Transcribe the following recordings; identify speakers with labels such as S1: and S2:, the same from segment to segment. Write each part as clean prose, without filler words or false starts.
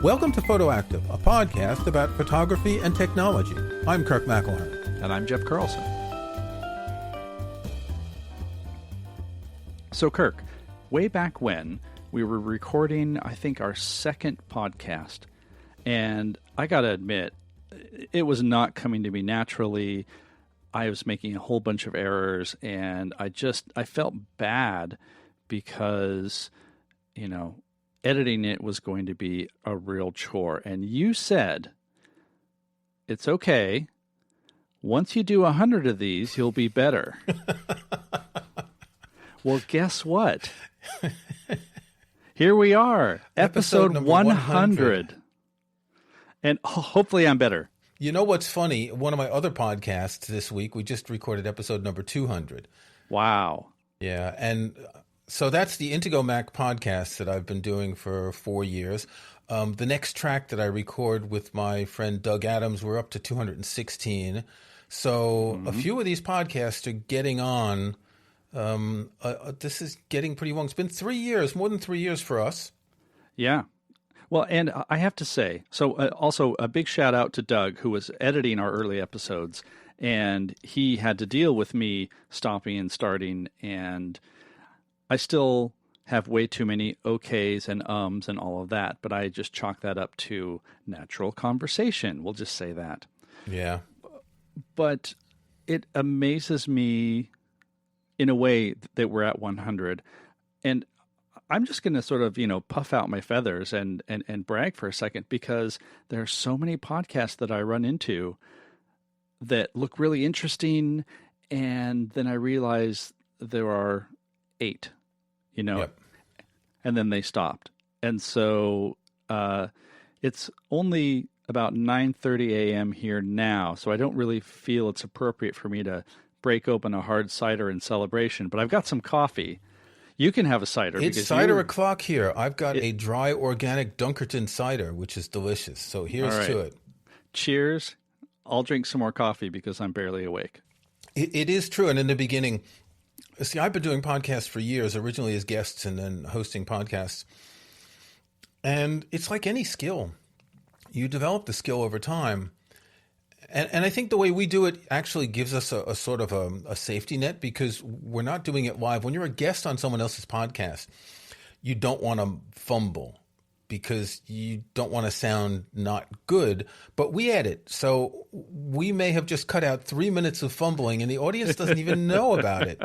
S1: Welcome to PhotoActive, a podcast about photography and technology. I'm Kirk McElhearn.
S2: And I'm Jeff Carlson. So, Kirk, way back when, we were recording, I think, our second podcast. And I got to admit, it was not coming to me naturally. I was making a whole bunch of errors, and I felt bad because, editing it was going to be a real chore. And you said, it's okay. Once you do 100 of these, you'll be better. Well, guess what? Here we are, episode 100. And hopefully I'm better.
S1: You know what's funny? One of my other podcasts this week, we just recorded episode number 200.
S2: Wow.
S1: Yeah, and so that's the Intego Mac podcast that I've been doing for 4 years. The next track that I record with my friend Doug Adams, we're up to 216. So a few of these podcasts are getting on. This is getting pretty long. It's been 3 years, more than 3 years for us.
S2: Yeah. Well, and I have to say, so also a big shout out to Doug, who was editing our early episodes, and he had to deal with me stopping and starting, and I still have way too many okays and ums and all of that, but I just chalk that up to natural conversation. We'll just say that.
S1: Yeah.
S2: But it amazes me in a way that we're at 100. And I'm just going to sort of, puff out my feathers and brag for a second, because there are so many podcasts that I run into that look really interesting. And then I realize there are 8,
S1: Yep.
S2: And then they stopped. And so it's only about 9:30 a.m. here now. So I don't really feel it's appropriate for me to break open a hard cider in celebration, but I've got some coffee. You can have a cider.
S1: It's cider o'clock here. I've got a dry organic Dunkerton cider, which is delicious. So here's to it.
S2: Cheers. I'll drink some more coffee because I'm barely awake.
S1: It is true. And in the beginning, see, I've been doing podcasts for years, originally as guests and then hosting podcasts. And it's like any skill. You develop the skill over time. And I think the way we do it actually gives us a sort of a safety net, because we're not doing it live. When you're a guest on someone else's podcast, you don't want to fumble because you don't want to sound not good, but we edit. So we may have just cut out 3 minutes of fumbling and the audience doesn't even know about it.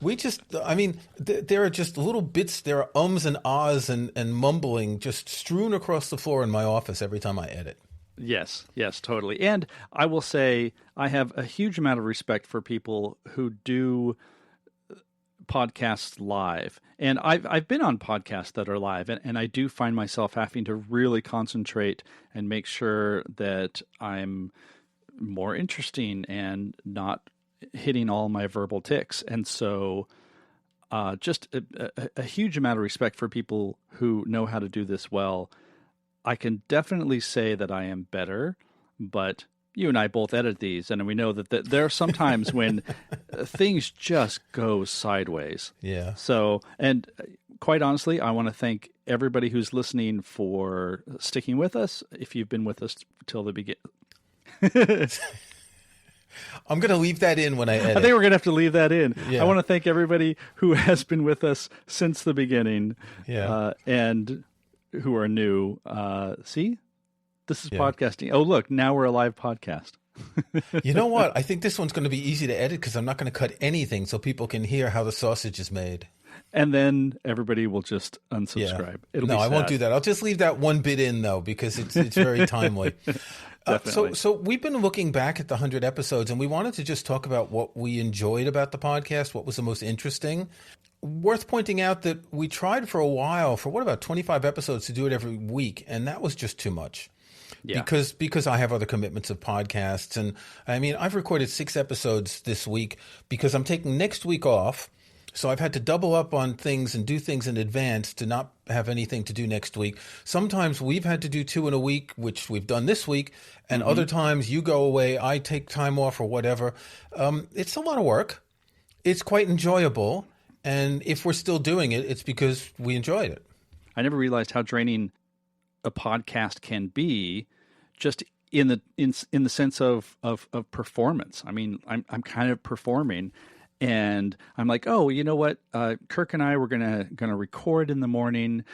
S1: There are just little bits, there are ums and ahs and mumbling just strewn across the floor in my office every time I edit.
S2: Yes, totally. And I will say I have a huge amount of respect for people who do podcasts live. And I've been on podcasts that are live, and I do find myself having to really concentrate and make sure that I'm more interesting and not hitting all my verbal tics. And so just a huge amount of respect for people who know how to do this well. I can definitely say that I am better, but you and I both edit these, and we know that there are some times when things just go sideways.
S1: Yeah.
S2: So, and quite honestly, I want to thank everybody who's listening for sticking with us. If you've been with us till the beginning.
S1: I'm going to leave that in when I edit.
S2: I think we're going to have to leave that in.
S1: Yeah.
S2: I want to thank everybody who has been with us since the beginning.
S1: Yeah.
S2: And who are new. See, this is podcasting. Oh, look, now we're a live podcast.
S1: You know what? I think this one's going to be easy to edit because I'm not going to cut anything so people can hear how the sausage is made.
S2: And then everybody will just unsubscribe.
S1: Yeah. No, I won't do that. I'll just leave that one bit in, though, because it's very timely. So we've been looking back at the 100 episodes, and we wanted to just talk about what we enjoyed about the podcast, what was the most interesting. Worth pointing out that we tried for a while, for about 25 episodes, to do it every week, and that was just too much. Yeah. Because I have other commitments of podcasts. And I mean, I've recorded 6 episodes this week because I'm taking next week off. So I've had to double up on things and do things in advance to not have anything to do next week. Sometimes we've had to do 2 in a week, which we've done this week. And other times you go away, I take time off or whatever. It's a lot of work. It's quite enjoyable. And if we're still doing it, it's because we enjoyed it.
S2: I never realized how draining a podcast can be, just in the sense of performance. I mean, I'm kind of performing, and I'm like, oh, you know what? Kirk and I were gonna record in the morning.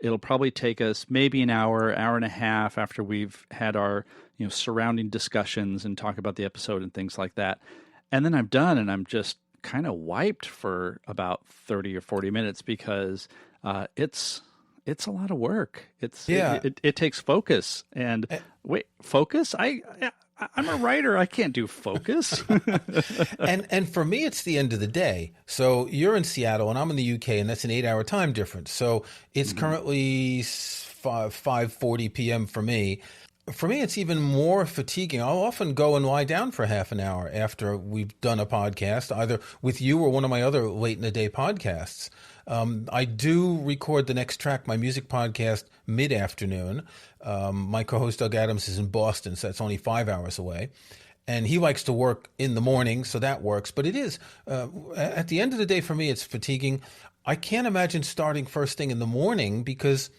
S2: It'll probably take us maybe an hour and a half after we've had our surrounding discussions and talk about the episode and things like that. And then I'm done, and I'm just kind of wiped for about 30 or 40 minutes because it's a lot of work. It takes focus. And wait, focus? I'm a writer. I can't do focus.
S1: and for me, it's the end of the day. So you're in Seattle and I'm in the UK, and that's an 8-hour time difference. So it's currently 5:40 p.m. for me. For me, it's even more fatiguing. I'll often go and lie down for half an hour after we've done a podcast, either with you or one of my other late in the day podcasts. I do record the next track, my music podcast, mid-afternoon. My co-host Doug Adams is in Boston, so that's only 5 hours away. And he likes to work in the morning, so that works. But it is, at the end of the day, for me, it's fatiguing. I can't imagine starting first thing in the morning because,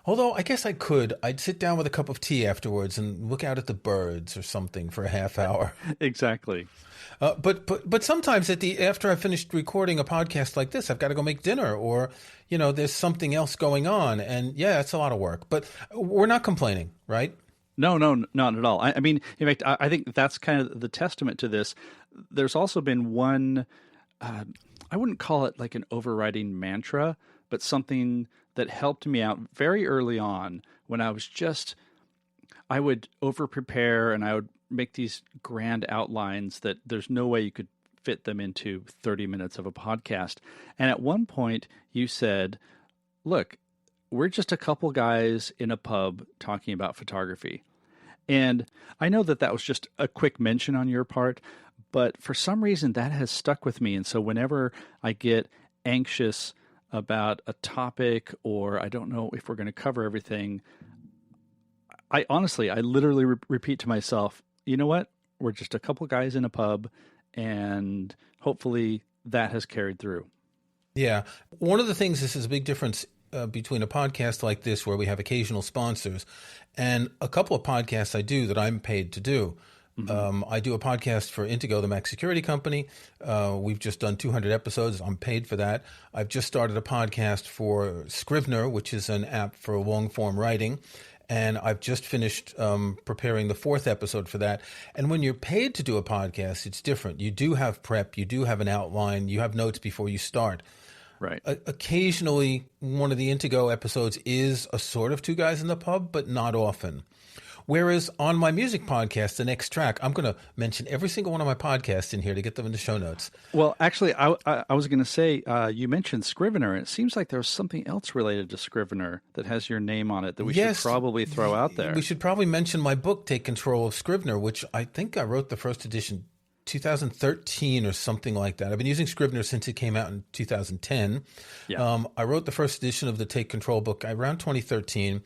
S1: although I guess I could, I'd sit down with a cup of tea afterwards and look out at the birds or something for a half hour.
S2: Exactly.
S1: But sometimes after I've finished recording a podcast like this, I've got to go make dinner, or there's something else going on, and yeah, it's a lot of work. But we're not complaining, right?
S2: No, not at all. I mean, in fact, I think that's kind of the testament to this. There's also been one, I wouldn't call it like an overriding mantra, but something that helped me out very early on when I would over prepare and I would make these grand outlines that there's no way you could fit them into 30 minutes of a podcast. And at one point you said, look, we're just a couple guys in a pub talking about photography. And I know that was just a quick mention on your part, but for some reason that has stuck with me. And so whenever I get anxious about a topic, or I don't know if we're going to cover everything, I literally repeat to myself, you know what? We're just a couple guys in a pub, and hopefully that has carried through. Yeah.
S1: One of the things, this is a big difference between a podcast like this where we have occasional sponsors and a couple of podcasts I do that I'm paid to do. Mm-hmm. I do a podcast for Intego, the Mac security company. We've just done 200 episodes. I'm paid for that. I've just started a podcast for Scrivener, which is an app for long-form writing. And I've just finished preparing the 4th episode for that. And when you're paid to do a podcast, it's different. You do have prep. You do have an outline. You have notes before you start.
S2: Right.
S1: Occasionally, one of the Intego episodes is a sort of two guys in the pub, but not often. Whereas on my music podcast, The Next Track, I'm going to mention every single one of my podcasts in here to get them in the show notes.
S2: Well, actually, I was going to say, you mentioned Scrivener, and it seems like there's something else related to Scrivener that has your name on it that we should probably throw out there.
S1: We should probably mention my book, Take Control of Scrivener, which I think I wrote the first edition 2013 or something like that. I've been using Scrivener since it came out in 2010. Yeah. I wrote the first edition of the Take Control book around 2013.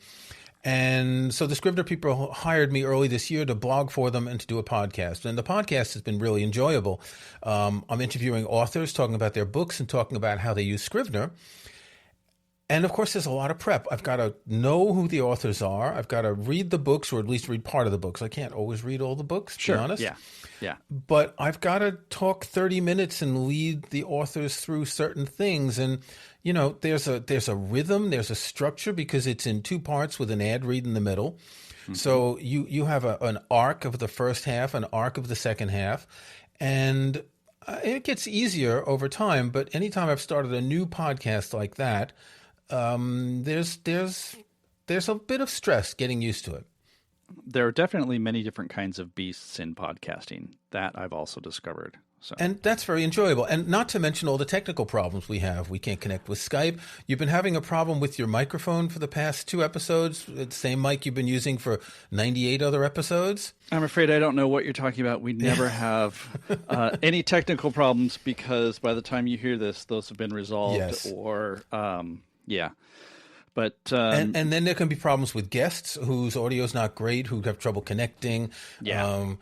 S1: And so the Scrivener people hired me early this year to blog for them and to do a podcast. And the podcast has been really enjoyable. I'm interviewing authors, talking about their books and talking about how they use Scrivener. And of course, there's a lot of prep. I've got to know who the authors are. I've got to read the books, or at least read part of the books. I can't always read all the books, to be honest.
S2: Yeah.
S1: But I've got to talk 30 minutes and lead the authors through certain things. And, there's a rhythm, there's a structure, because it's in 2 parts with an ad read in the middle. Mm-hmm. So you have an arc of the first half, an arc of the second half. And it gets easier over time. But anytime I've started a new podcast like that, there's a bit of stress getting used to it.
S2: There are definitely many different kinds of beasts in podcasting that I've also discovered. So.
S1: And that's very enjoyable. And not to mention all the technical problems we have. We can't connect with Skype. You've been having a problem with your microphone for the past 2 episodes, the same mic you've been using for 98 other episodes.
S2: I'm afraid I don't know what you're talking about. We never have any technical problems, because by the time you hear this, those have been resolved.
S1: Yes.
S2: Or, yeah. But
S1: and then there can be problems with guests whose audio is not great, who have trouble connecting.
S2: Yeah.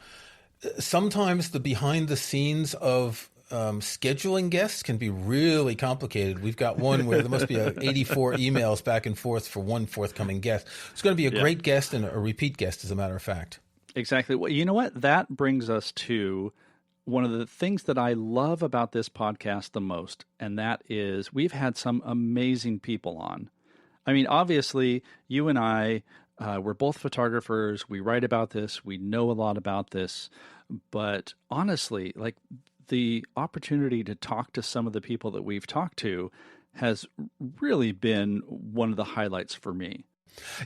S1: Sometimes the behind the scenes of scheduling guests can be really complicated. We've got one where there must be 84 emails back and forth for one forthcoming guest. It's going to be a great guest and a repeat guest, as a matter of fact.
S2: Exactly. Well, you know what? That brings us to one of the things that I love about this podcast the most, and that is we've had some amazing people on. I mean, obviously, you and I, we're both photographers. We write about this. We know a lot about this. But honestly, like the opportunity to talk to some of the people that we've talked to has really been one of the highlights for me.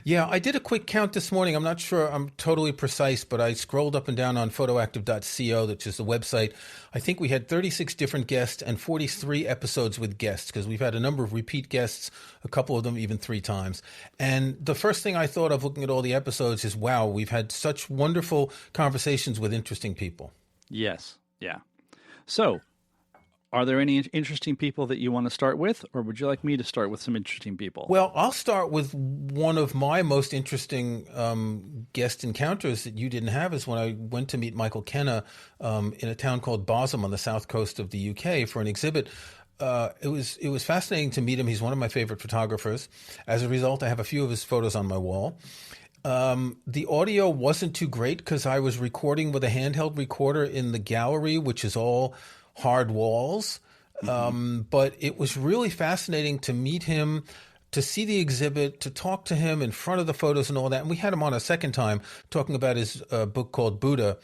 S1: Yeah, I did a quick count this morning. I'm not sure I'm totally precise, but I scrolled up and down on photoactive.co, which is the website. I think we had 36 different guests and 43 episodes with guests, because we've had a number of repeat guests, a couple of them even 3 times. And the first thing I thought of looking at all the episodes is, wow, we've had such wonderful conversations with interesting people.
S2: Yes. Yeah. So, are there any interesting people that you want to start with, or would you like me to start with some interesting people?
S1: Well, I'll start with one of my most interesting guest encounters that you didn't have, is when I went to meet Michael Kenna in a town called Bosham on the south coast of the UK for an exhibit. It was fascinating to meet him. He's one of my favorite photographers. As a result, I have a few of his photos on my wall. The audio wasn't too great because I was recording with a handheld recorder in the gallery, which is all hard walls. But it was really fascinating to meet him, to see the exhibit, to talk to him in front of the photos and all that. And we had him on a second time talking about his book called Buddha.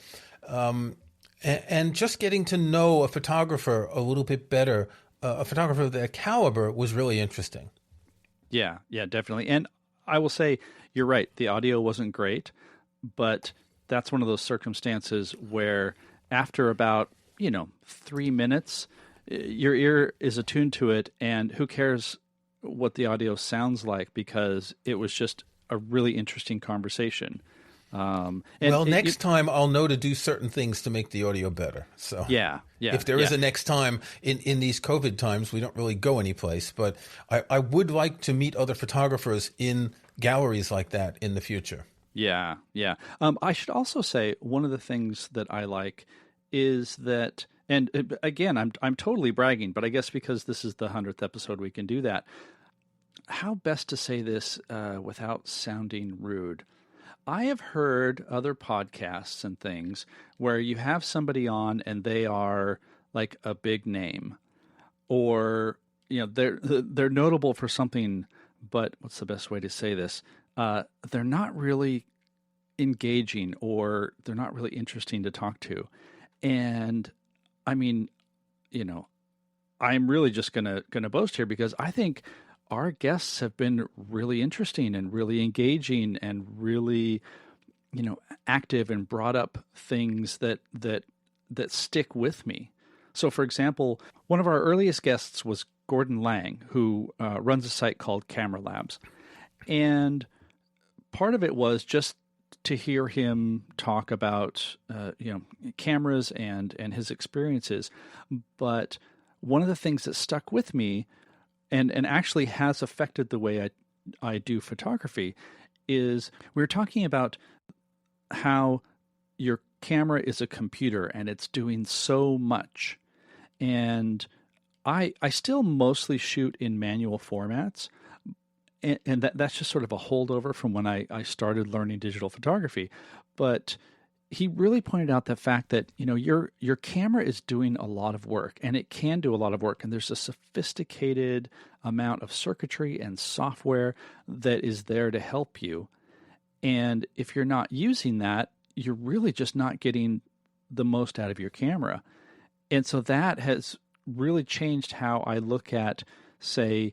S1: And just getting to know a photographer a little bit better, a photographer of that caliber, was really interesting.
S2: Yeah, definitely. And I will say, you're right, the audio wasn't great, but that's one of those circumstances where after about 3 minutes, your ear is attuned to it, and who cares what the audio sounds like, because it was just a really interesting conversation.
S1: Next time I'll know to do certain things to make the audio better. So
S2: yeah.
S1: If there is a next time in these COVID times, we don't really go anyplace, but I would like to meet other photographers in galleries like that in the future.
S2: Yeah. I should also say one of the things that I like is that, and again, I'm totally bragging, but I guess because this is the 100th episode, we can do that. How best to say this without sounding rude? I have heard other podcasts and things where you have somebody on and they are like a big name, or they're notable for something, but what's the best way to say this? They're not really engaging, or they're not really interesting to talk to. And I mean, I'm really just gonna boast here, because I think our guests have been really interesting and really engaging and really, active, and brought up things that stick with me. So, for example, one of our earliest guests was Gordon Lang, who runs a site called Camera Labs, and part of it was just to hear him talk about cameras and his experiences. But one of the things that stuck with me and actually has affected the way I do photography is we were talking about how your camera is a computer and it's doing so much. And I still mostly shoot in manual formats. And that's just sort of a holdover from when I started learning digital photography. But he really pointed out the fact that, your camera is doing a lot of work, and it can do a lot of work. And there's a sophisticated amount of circuitry and software that is there to help you. And if you're not using that, you're really just not getting the most out of your camera. And so that has really changed how I look at, say,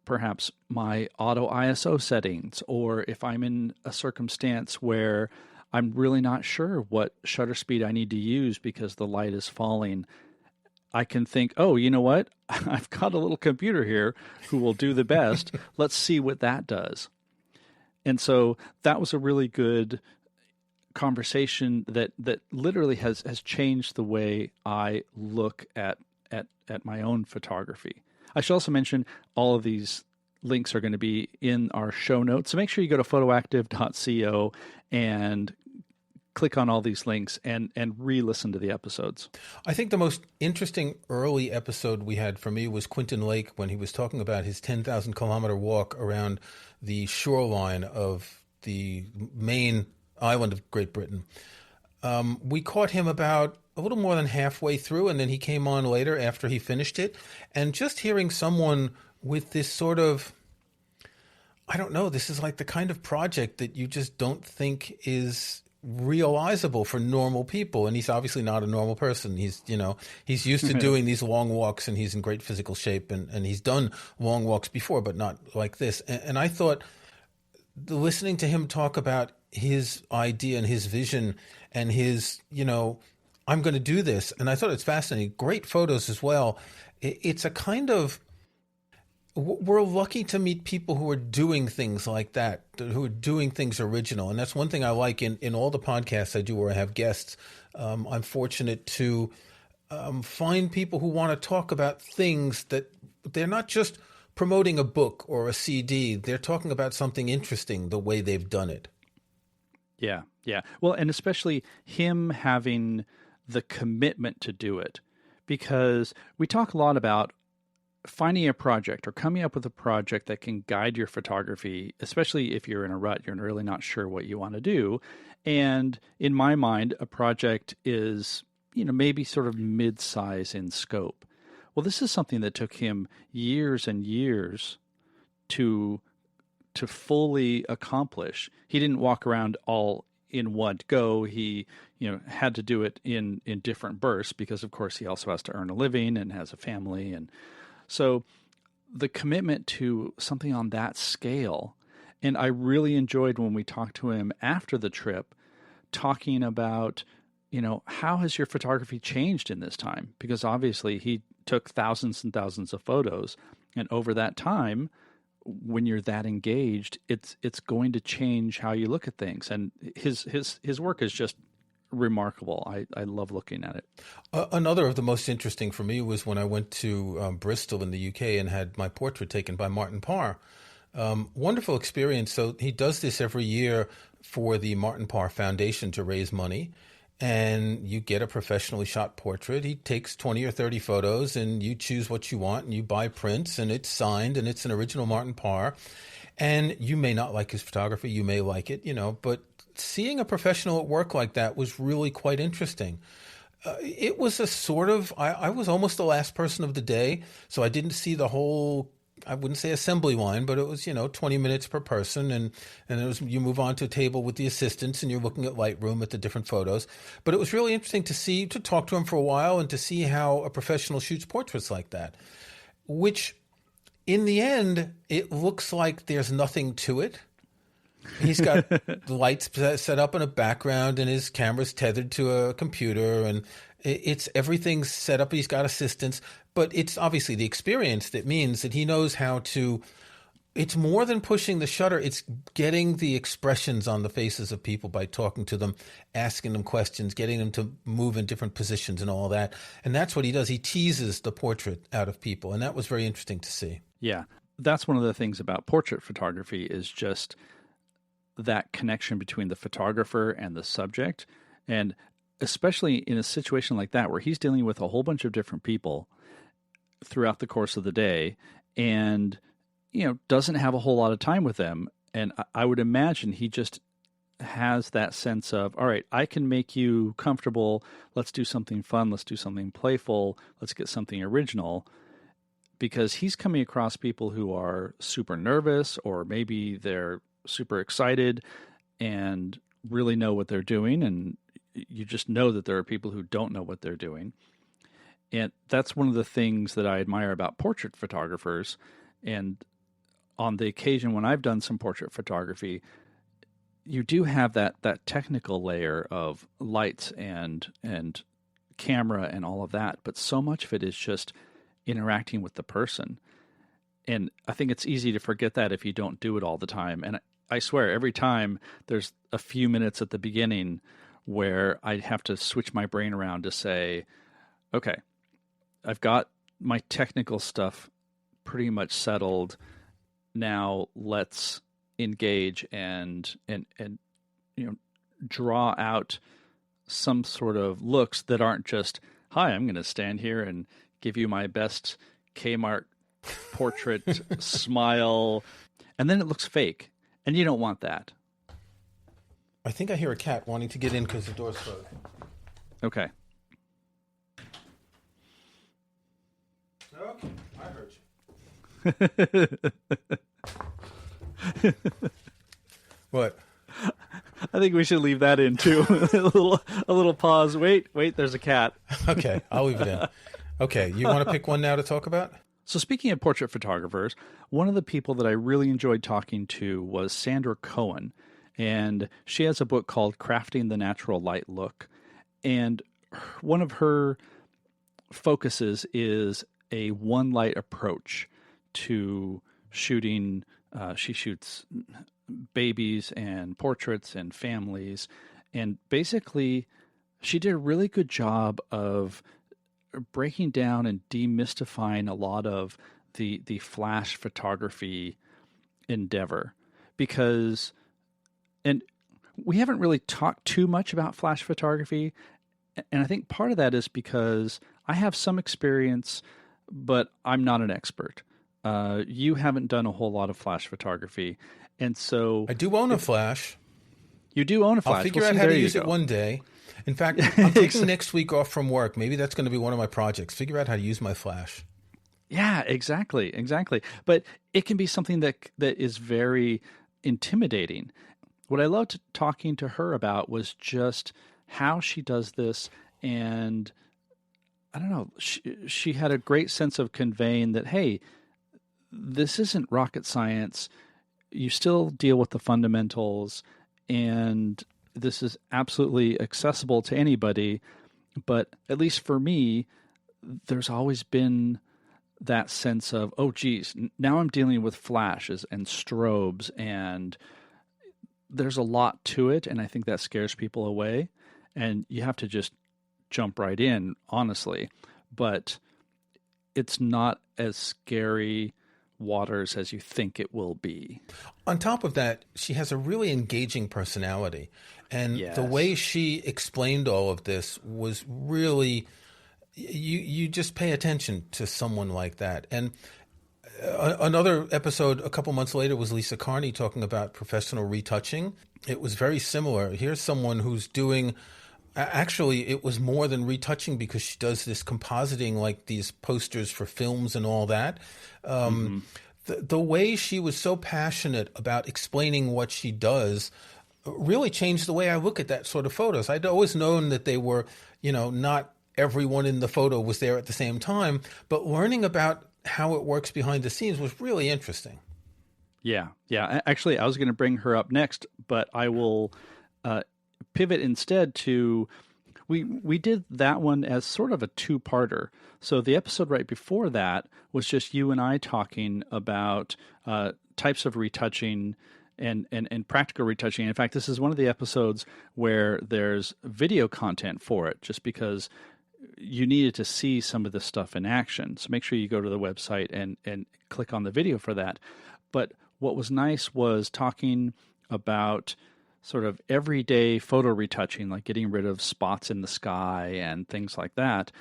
S2: perhaps my auto ISO settings, or if I'm in a circumstance where I'm really not sure what shutter speed I need to use because the light is falling, I can think, oh, you know what? I've got a little computer here who will do the best. Let's see what that does. And so that was a really good conversation that literally has changed the way I look at my own photography. I should also mention all of these links are going to be in our show notes. So make sure you go to photoactive.co and click on all these links and re-listen to the episodes.
S1: I think the most interesting early episode we had for me was Quentin Lake, when he was talking about his 10,000 kilometer walk around the shoreline of the main island of Great Britain. We caught him about a little more than halfway through, and then he came on later after he finished it. And just hearing someone with this sort of, I don't know, this is like the kind of project that you just don't think is realizable for normal people. And he's obviously not a normal person. He's used to doing these long walks, and he's in great physical shape, and he's done long walks before, but not like this. And I thought, listening to him talk about his idea and his vision and his, I'm going to do this. And I thought it's fascinating. Great photos as well. It's a kind of, we're lucky to meet people who are doing things like that, who are doing things original. And that's one thing I like in all the podcasts I do where I have guests. I'm fortunate to find people who want to talk about things that they're not just promoting a book or a CD. They're talking about something interesting, the way they've done it.
S2: Yeah, yeah. Well, and especially him having the commitment to do it, because we talk a lot about finding a project or coming up with a project that can guide your photography, especially if you're in a rut, you're really not sure what you want to do. And in my mind, a project is, maybe sort of mid-size in scope. Well, this is something that took him years and years to fully accomplish. He didn't walk around all in one go. He, had to do it in different bursts because, of course, he also has to earn a living and has a family. And so the commitment to something on that scale, and I really enjoyed when we talked to him after the trip, talking about, how has your photography changed in this time? Because obviously he took thousands and thousands of photos, and over that time, when you're that engaged, it's going to change how you look at things. And his work is just remarkable. I love looking at it.
S1: Another of the most interesting for me was when I went to Bristol in the UK and had my portrait taken by Martin Parr. Wonderful experience. So he does this every year for the Martin Parr Foundation to raise money. And you get a professionally shot portrait. He takes 20 or 30 photos, and you choose what you want, and you buy prints, and it's signed, and it's an original Martin Parr. And you may not like his photography, you may like it, but seeing a professional at work like that was really quite interesting. It was a sort of, I was almost the last person of the day, so I didn't see the whole, I wouldn't say assembly line, but it was, 20 minutes per person. And it was, you move on to a table with the assistants and you're looking at Lightroom at the different photos. But it was really interesting to talk to him for a while and to see how a professional shoots portraits like that, which in the end, it looks like there's nothing to it. He's got the lights set up in a background and his camera's tethered to a computer and everything's set up. He's got assistants, but it's obviously the experience that means that he knows how to, it's more than pushing the shutter. It's getting the expressions on the faces of people by talking to them, asking them questions, getting them to move in different positions and all that. And that's what he does. He teases the portrait out of people. And that was very interesting to see.
S2: Yeah. That's one of the things about portrait photography is just that connection between the photographer and the subject. And especially in a situation like that, where he's dealing with a whole bunch of different people throughout the course of the day and, doesn't have a whole lot of time with them. And I would imagine he just has that sense of, all right, I can make you comfortable. Let's do something fun. Let's do something playful. Let's get something original. Because he's coming across people who are super nervous, or maybe they're super excited and really know what they're doing. And you just know that there are people who don't know what they're doing. And that's one of the things that I admire about portrait photographers. And on the occasion when I've done some portrait photography, you do have that technical layer of lights and camera and all of that. But so much of it is just interacting with the person. And I think it's easy to forget that if you don't do it all the time. And I swear, every time there's a few minutes at the beginning where I have to switch my brain around to say, okay, I've got my technical stuff pretty much settled. Now let's engage and draw out some sort of looks that aren't just, hi, I'm going to stand here and give you my best Kmart portrait smile, and then it looks fake, and you don't want that.
S1: I think I hear a cat wanting to get in because the door's closed.
S2: Okay.
S1: Okay, I heard you. What?
S2: I think we should leave that in too. a little pause. Wait, there's a cat.
S1: Okay, I'll leave it in. Okay, you want to pick one now to talk about?
S2: So speaking of portrait photographers, one of the people that I really enjoyed talking to was Sandra Cohen, and she has a book called Crafting the Natural Light Look, and one of her focuses is a one light approach to shooting. She shoots babies and portraits and families, and basically she did a really good job of breaking down and demystifying a lot of the flash photography endeavor, because, and we haven't really talked too much about flash photography, and I think part of that is because I have some experience, but I'm not an expert. You haven't done a whole lot of flash photography, and so
S1: I do own a flash.
S2: You do own a flash.
S1: I'll figure out how to use it one day. In fact, I'm taking next week off from work. Maybe that's going to be one of my projects. Figure out how to use my flash.
S2: Yeah, exactly. But it can be something that is very intimidating. What I loved talking to her about was just how she does this, and I don't know, she had a great sense of conveying that, hey, this isn't rocket science. You still deal with the fundamentals, and this is absolutely accessible to anybody. But at least for me, there's always been that sense of, oh, geez, now I'm dealing with flashes and strobes, and there's a lot to it, and I think that scares people away. And you have to just jump right in, honestly. But it's not as scary waters as you think it will be.
S1: On top of that, she has a really engaging personality. And
S2: yes,
S1: the way she explained all of this was really, you just pay attention to someone like that. And another episode a couple months later was Lisa Carney talking about professional retouching. It was very similar. Here's someone who's doing, actually, it was more than retouching, because she does this compositing, like these posters for films and all that. The way she was so passionate about explaining what she does really changed the way I look at that sort of photos. I'd always known that they were, not everyone in the photo was there at the same time, but learning about how it works behind the scenes was really interesting.
S2: Yeah. Actually, I was going to bring her up next, but I will pivot instead to, we did that one as sort of a two-parter. So the episode right before that was just you and I talking about types of retouching and practical retouching. In fact, this is one of the episodes where there's video content for it, just because you needed to see some of this stuff in action. So make sure you go to the website and click on the video for that. But what was nice was talking about sort of everyday photo retouching, like getting rid of spots in the sky and things like that.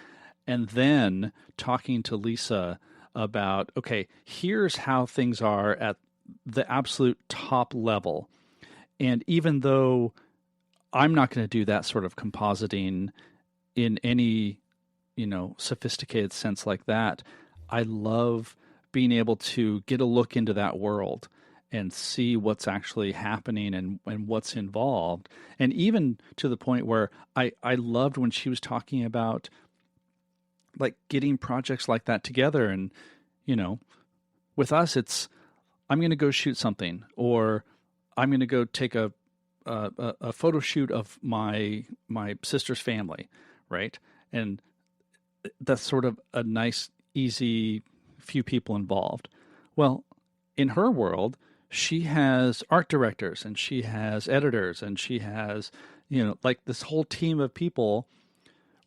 S2: And then talking to Lisa about, okay, here's how things are at the absolute top level. And even though I'm not going to do that sort of compositing in any, sophisticated sense like that, I love being able to get a look into that world and see what's actually happening and what's involved. And even to the point where I loved when she was talking about like getting projects like that together. And, with us, it's, I'm going to go shoot something, or I'm going to go take a photo shoot of my sister's family, right? And that's sort of a nice, easy few people involved. Well, in her world, she has art directors and she has editors and she has, like this whole team of people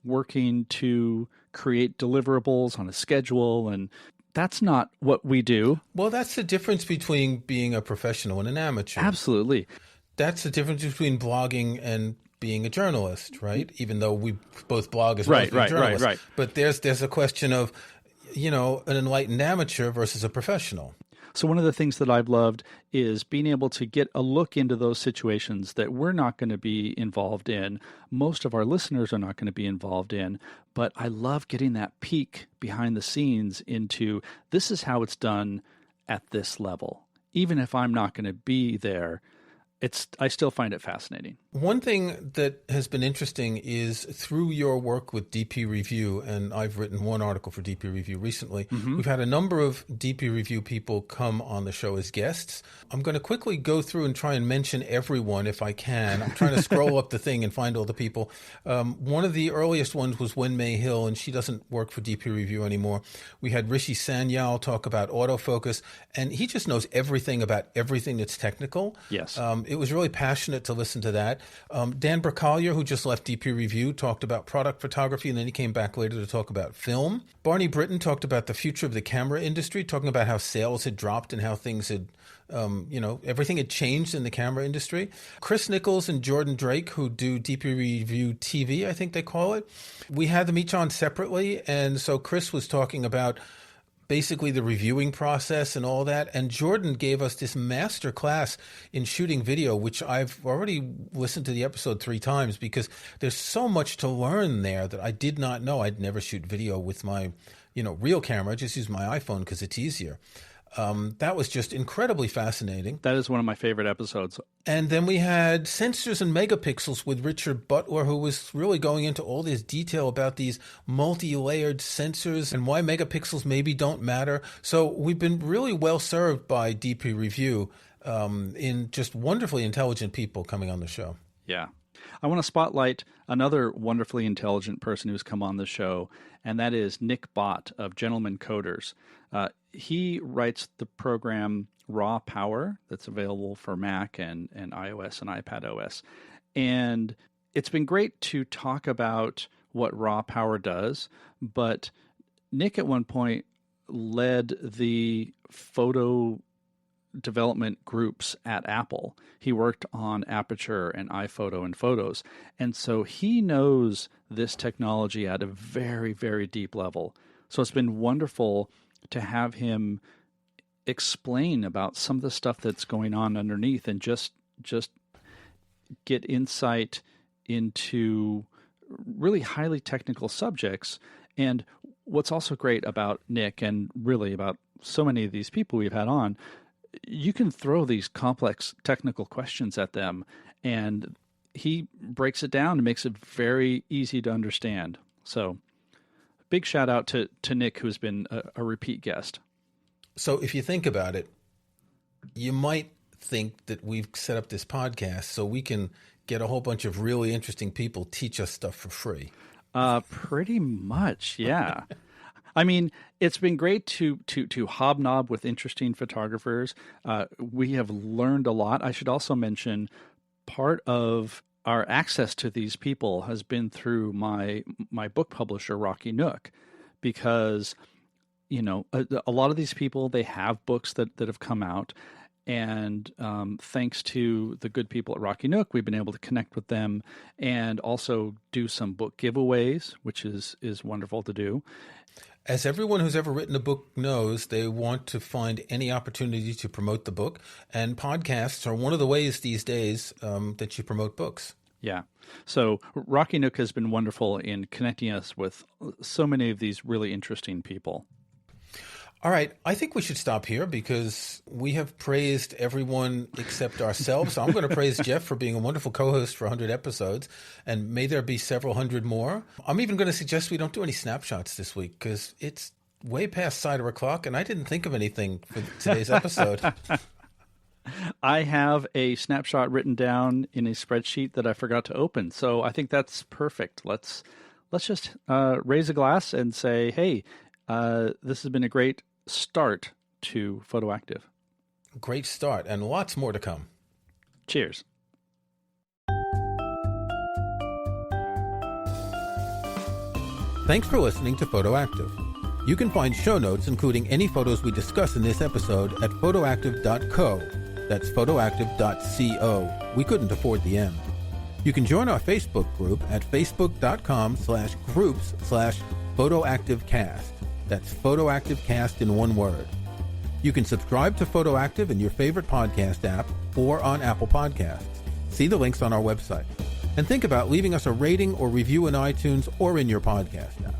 S2: working to create deliverables on a schedule. And that's not what we do.
S1: Well, that's the difference between being a professional and an amateur.
S2: Absolutely.
S1: That's the difference between blogging and being a journalist, right? Even though we both blog as well as being journalists.
S2: Right.
S1: But there's a question of, an enlightened amateur versus a professional.
S2: So one of the things that I've loved is being able to get a look into those situations that we're not going to be involved in. Most of our listeners are not going to be involved in, but I love getting that peek behind the scenes into this is how it's done at this level. Even if I'm not going to be there, I still find it fascinating.
S1: One thing that has been interesting is through your work with DP Review, and I've written one article for DP Review recently, we've had a number of DP Review people come on the show as guests. I'm going to quickly go through and try and mention everyone if I can. I'm trying to scroll up the thing and find all the people. One of the earliest ones was Wen May Hill, and she doesn't work for DP Review anymore. We had Rishi Sanyal talk about autofocus, and he just knows everything about everything that's technical.
S2: Yes.
S1: It was really passionate to listen to that. Dan Bracalier, who just left DP Review, talked about product photography, and then he came back later to talk about film. Barney Britton talked about the future of the camera industry, talking about how sales had dropped and how things had, everything had changed in the camera industry. Chris Nichols and Jordan Drake, who do DP Review TV, I think they call it. We had them each on separately, and so Chris was talking about basically the reviewing process and all that. And Jordan gave us this master class in shooting video, which I've already listened to the episode 3 times because there's so much to learn there that I did not know. I'd never shoot video with my, real camera. I just use my iPhone because it's easier. That was just incredibly fascinating.
S2: That is one of my favorite episodes.
S1: And then we had Sensors and Megapixels with Richard Butler, who was really going into all this detail about these multi-layered sensors and why megapixels maybe don't matter. So we've been really well served by DP Review in just wonderfully intelligent people coming on the show.
S2: Yeah. I want to spotlight another wonderfully intelligent person who's come on the show, and that is Nick Bott of Gentleman Coders. He writes the program Raw Power that's available for Mac and iOS and iPad OS. And it's been great to talk about what Raw Power does, but Nick at one point led the photo development groups at Apple. He worked on Aperture and iPhoto and Photos. And so he knows this technology at a very, very deep level. So it's been wonderful to have him explain about some of the stuff that's going on underneath and just get insight into really highly technical subjects. And what's also great about Nick, and really about so many of these people we've had on, you can throw these complex technical questions at them, and he breaks it down and makes it very easy to understand. So big shout out to Nick, who's been a repeat guest.
S1: So if you think about it, you might think that we've set up this podcast so we can get a whole bunch of really interesting people teach us stuff for free.
S2: Pretty much, yeah. I mean, it's been great to hobnob with interesting photographers. We have learned a lot. I should also mention part of our access to these people has been through my book publisher, Rocky Nook, because, a lot of these people, they have books that have come out. And thanks to the good people at Rocky Nook, we've been able to connect with them and also do some book giveaways, which is wonderful to do.
S1: As everyone who's ever written a book knows, they want to find any opportunity to promote the book. And podcasts are one of the ways these days that you promote books.
S2: Yeah. So Rocky Nook has been wonderful in connecting us with so many of these really interesting people.
S1: All right. I think we should stop here because we have praised everyone except ourselves. So I'm going to praise Jeff for being a wonderful co-host for 100 episodes, and may there be several hundred more. I'm even going to suggest we don't do any snapshots this week because it's way past cider o'clock, and I didn't think of anything for today's episode.
S2: I have a snapshot written down in a spreadsheet that I forgot to open, so I think that's perfect. Let's just raise a glass and say, hey, this has been a great start to PhotoActive.
S1: Great start, and lots more to come.
S2: Cheers.
S1: Thanks for listening to PhotoActive. You can find show notes, including any photos we discuss in this episode, at photoactive.co. That's photoactive.co. We couldn't afford the M. You can join our Facebook group at facebook.com/groups/PhotoActiveCast. That's PhotoActiveCast in one word. You can subscribe to PhotoActive in your favorite podcast app or on Apple Podcasts. See the links on our website. And think about leaving us a rating or review in iTunes or in your podcast app.